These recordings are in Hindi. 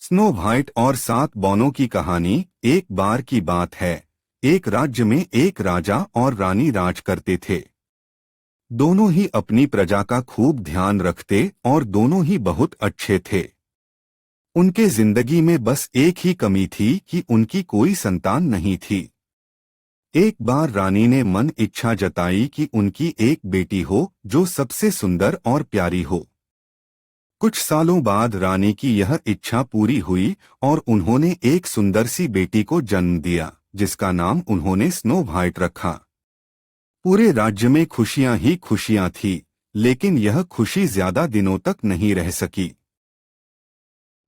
स्नो व्हाइट और 7 बौनों की कहानी। एक बार की बात है, एक राज्य में एक राजा और रानी राज करते थे। दोनों ही अपनी प्रजा का खूब ध्यान रखते और दोनों ही बहुत अच्छे थे। उनके जिंदगी में बस एक ही कमी थी कि उनकी कोई संतान नहीं थी। एक बार रानी ने मन इच्छा जताई कि उनकी एक बेटी हो जो सबसे सुंदर और प्यारी हो। कुछ सालों बाद रानी की यह इच्छा पूरी हुई और उन्होंने एक सुंदर सी बेटी को जन्म दिया, जिसका नाम उन्होंने स्नो व्हाइट रखा। पूरे राज्य में खुशियां ही खुशियां थी, लेकिन यह खुशी ज्यादा दिनों तक नहीं रह सकी।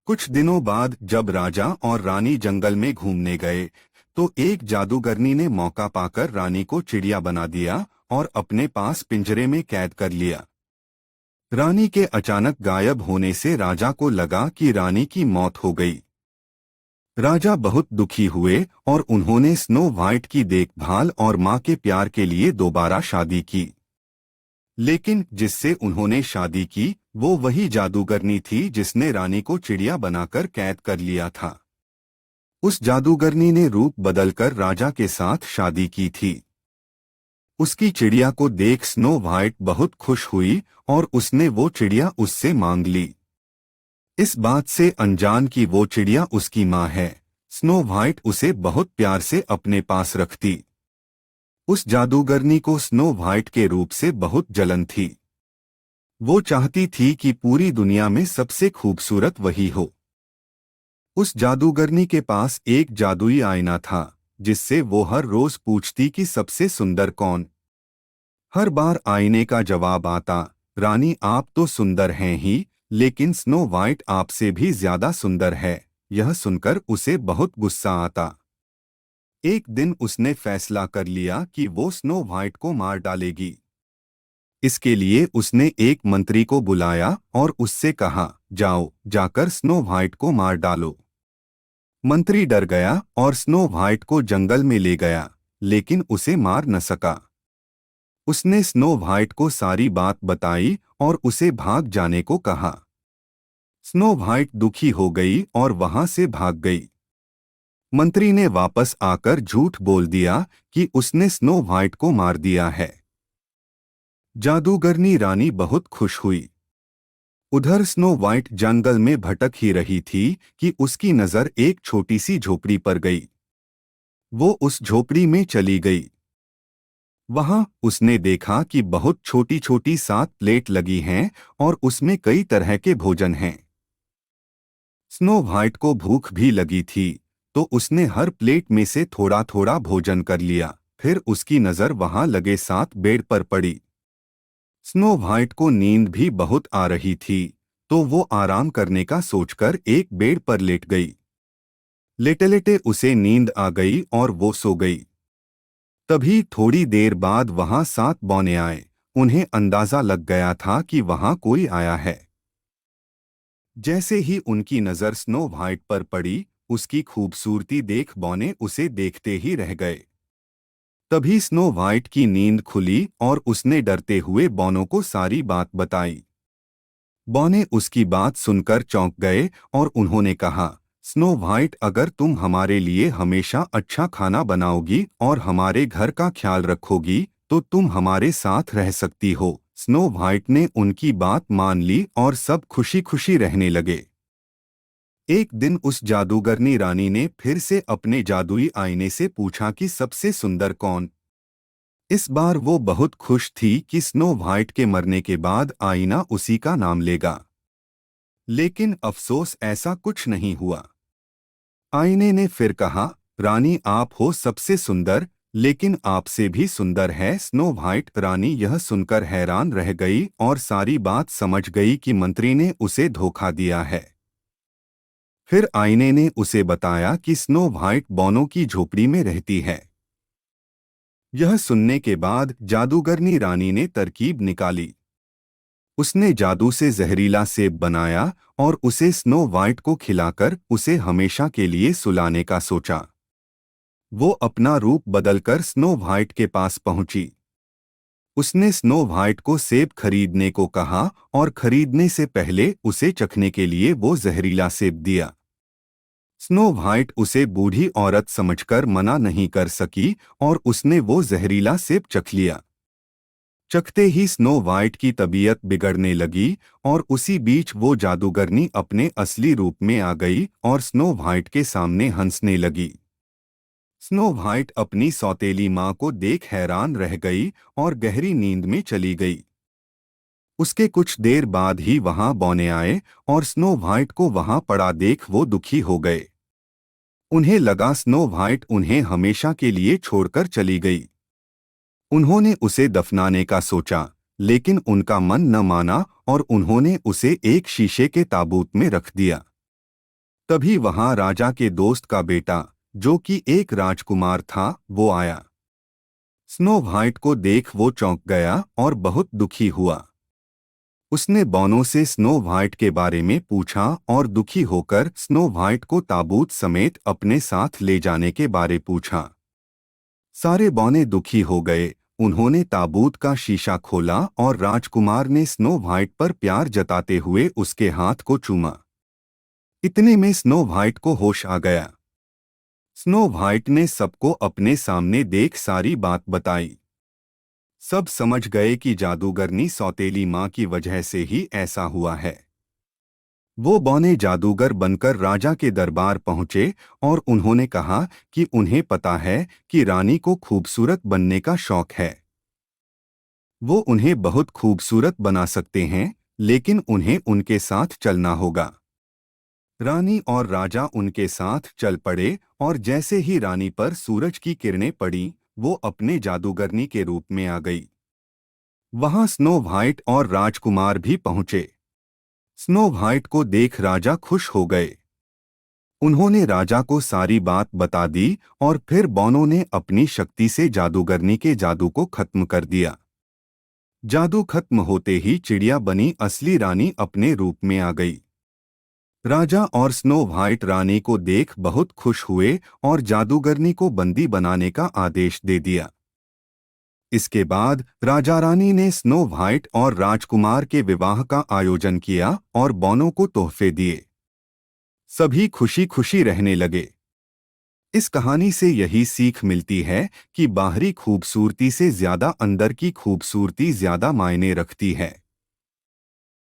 कुछ दिनों बाद जब राजा और रानी जंगल में घूमने गए, तो एक जादूगरनी ने मौका पाकर रानी को चिड़िया बना दिया और अपने पास पिंजरे में कैद कर लिया। रानी के अचानक गायब होने से राजा को लगा कि रानी की मौत हो गई। राजा बहुत दुखी हुए और उन्होंने स्नो व्हाइट की देखभाल और मां के प्यार के लिए दोबारा शादी की। लेकिन जिससे उन्होंने शादी की वो वही जादूगरनी थी जिसने रानी को चिड़िया बनाकर कैद कर लिया था। उस जादूगरनी ने रूप बदलकर राजा के साथ शादी की थी। उसकी चिड़िया को देख स्नो व्हाइट बहुत खुश हुई और उसने वो चिड़िया उससे मांग ली। इस बात से अनजान कि वो चिड़िया उसकी माँ है, स्नो व्हाइट उसे बहुत प्यार से अपने पास रखती। उस जादूगरनी को स्नो व्हाइट के रूप से बहुत जलन थी। वो चाहती थी कि पूरी दुनिया में सबसे खूबसूरत वही हो। उस जादूगरनी के पास एक जादुई आईना था, जिससे वो हर रोज पूछती कि सबसे सुंदर कौन। हर बार आईने का जवाब आता, रानी आप तो सुंदर हैं ही, लेकिन स्नो व्हाइट आपसे भी ज्यादा सुंदर है। यह सुनकर उसे बहुत गुस्सा आता। एक दिन उसने फैसला कर लिया कि वो स्नो व्हाइट को मार डालेगी। इसके लिए उसने एक मंत्री को बुलाया और उससे कहा, जाओ जाकर स्नो व्हाइट को मार डालो। मंत्री डर गया और स्नो व्हाइट को जंगल में ले गया, लेकिन उसे मार न सका। उसने स्नो व्हाइट को सारी बात बताई और उसे भाग जाने को कहा। स्नो व्हाइट दुखी हो गई और वहां से भाग गई। मंत्री ने वापस आकर झूठ बोल दिया कि उसने स्नो व्हाइट को मार दिया है। जादूगरनी रानी बहुत खुश हुई। उधर स्नो व्हाइट जंगल में भटक ही रही थी कि उसकी नजर एक छोटी सी झोपड़ी पर गई। वो उस झोपड़ी में चली गई। वहां उसने देखा कि बहुत छोटी छोटी 7 प्लेट लगी हैं और उसमें कई तरह के भोजन हैं। स्नो व्हाइट को भूख भी लगी थी, तो उसने हर प्लेट में से थोड़ा थोड़ा भोजन कर लिया। फिर उसकी नजर वहां लगे 7 बेड पर पड़ी। स्नो व्हाइट को नींद भी बहुत आ रही थी, तो वो आराम करने का सोचकर एक बेड पर लेट गई। लेटे लेटे उसे नींद आ गई और वो सो गई। तभी थोड़ी देर बाद वहां 7 बौने आए। उन्हें अंदाजा लग गया था कि वहां कोई आया है। जैसे ही उनकी नजर स्नो व्हाइट पर पड़ी, उसकी खूबसूरती देख बौने उसे देखते ही रह गए। तभी स्नो व्हाइट की नींद खुली और उसने डरते हुए बौनों को सारी बात बताई। बौने उसकी बात सुनकर चौंक गए और उन्होंने कहा, स्नो व्हाइट अगर तुम हमारे लिए हमेशा अच्छा खाना बनाओगी और हमारे घर का ख्याल रखोगी तो तुम हमारे साथ रह सकती हो। स्नो व्हाइट ने उनकी बात मान ली और सब खुशी खुशी रहने लगे। एक दिन उस जादूगरनी रानी ने फिर से अपने जादुई आईने से पूछा कि सबसे सुंदर कौन। इस बार वो बहुत खुश थी कि स्नो व्हाइट के मरने के बाद आईना उसी का नाम लेगा। लेकिन अफसोस ऐसा कुछ नहीं हुआ। आईने ने फिर कहा, रानी आप हो सबसे सुंदर, लेकिन आपसे भी सुंदर है स्नो व्हाइट। रानी यह सुनकर हैरान रह गई और सारी बात समझ गई कि मंत्री ने उसे धोखा दिया है। फिर आईने ने उसे बताया कि स्नो व्हाइट बौनों की झोपड़ी में रहती है। यह सुनने के बाद जादूगरनी रानी ने तरकीब निकाली। उसने जादू से जहरीला सेब बनाया और उसे स्नो व्हाइट को खिलाकर उसे हमेशा के लिए सुलाने का सोचा। वो अपना रूप बदलकर स्नो व्हाइट के पास पहुंची। उसने स्नो व्हाइट को सेब खरीदने को कहा और खरीदने से पहले उसे चखने के लिए वो जहरीला सेब दिया। स्नो व्हाइट उसे बूढ़ी औरत समझकर मना नहीं कर सकी और उसने वो जहरीला सेब चख लिया। चखते ही स्नो व्हाइट की तबीयत बिगड़ने लगी और उसी बीच वो जादूगरनी अपने असली रूप में आ गई और स्नो व्हाइट के सामने हंसने लगी। स्नो व्हाइट अपनी सौतेली माँ को देख हैरान रह गई और गहरी नींद में चली गई। उसके कुछ देर बाद ही वहां बौने आए और स्नो व्हाइट को वहां पड़ा देख वो दुखी हो गए। उन्हें लगा स्नो व्हाइट उन्हें हमेशा के लिए छोड़कर चली गई। उन्होंने उसे दफनाने का सोचा, लेकिन उनका मन न माना और उन्होंने उसे एक शीशे के ताबूत में रख दिया। तभी वहां राजा के दोस्त का बेटा, जो कि एक राजकुमार था, वो आया। स्नो व्हाइट को देख वो चौंक गया और बहुत दुखी हुआ। उसने बौनों से स्नो व्हाइट के बारे में पूछा और दुखी होकर स्नो व्हाइट को ताबूत समेत अपने साथ ले जाने के बारे पूछा। सारे बौने दुखी हो गए। उन्होंने ताबूत का शीशा खोला और राजकुमार ने स्नो व्हाइट पर प्यार जताते हुए उसके हाथ को चूमा। इतने में स्नो व्हाइट को होश आ गया। स्नो व्हाइट ने सबको अपने सामने देख सारी बात बताई। सब समझ गए कि जादूगरनी सौतेली माँ की वजह से ही ऐसा हुआ है। वो बौने जादूगर बनकर राजा के दरबार पहुंचे और उन्होंने कहा कि उन्हें पता है कि रानी को खूबसूरत बनने का शौक है। वो उन्हें बहुत खूबसूरत बना सकते हैं, लेकिन उन्हें उनके साथ चलना होगा। रानी और राजा उनके साथ चल पड़े और जैसे ही रानी पर सूरज की किरणें पड़ी, वो अपने जादूगरनी के रूप में आ गई। वहां स्नो व्हाइट और राजकुमार भी पहुंचे। स्नो व्हाइट को देख राजा खुश हो गए। उन्होंने राजा को सारी बात बता दी और फिर बौनों ने अपनी शक्ति से जादूगरनी के जादू को खत्म कर दिया। जादू खत्म होते ही चिड़िया बनी असली रानी अपने रूप में आ गई। राजा और स्नो व्हाइट रानी को देख बहुत खुश हुए और जादूगरनी को बंदी बनाने का आदेश दे दिया। इसके बाद राजा रानी ने स्नो व्हाइट और राजकुमार के विवाह का आयोजन किया और बौनों को तोहफे दिए। सभी खुशी खुशी रहने लगे। इस कहानी से यही सीख मिलती है कि बाहरी खूबसूरती से ज्यादा अंदर की खूबसूरती ज्यादा मायने रखती है।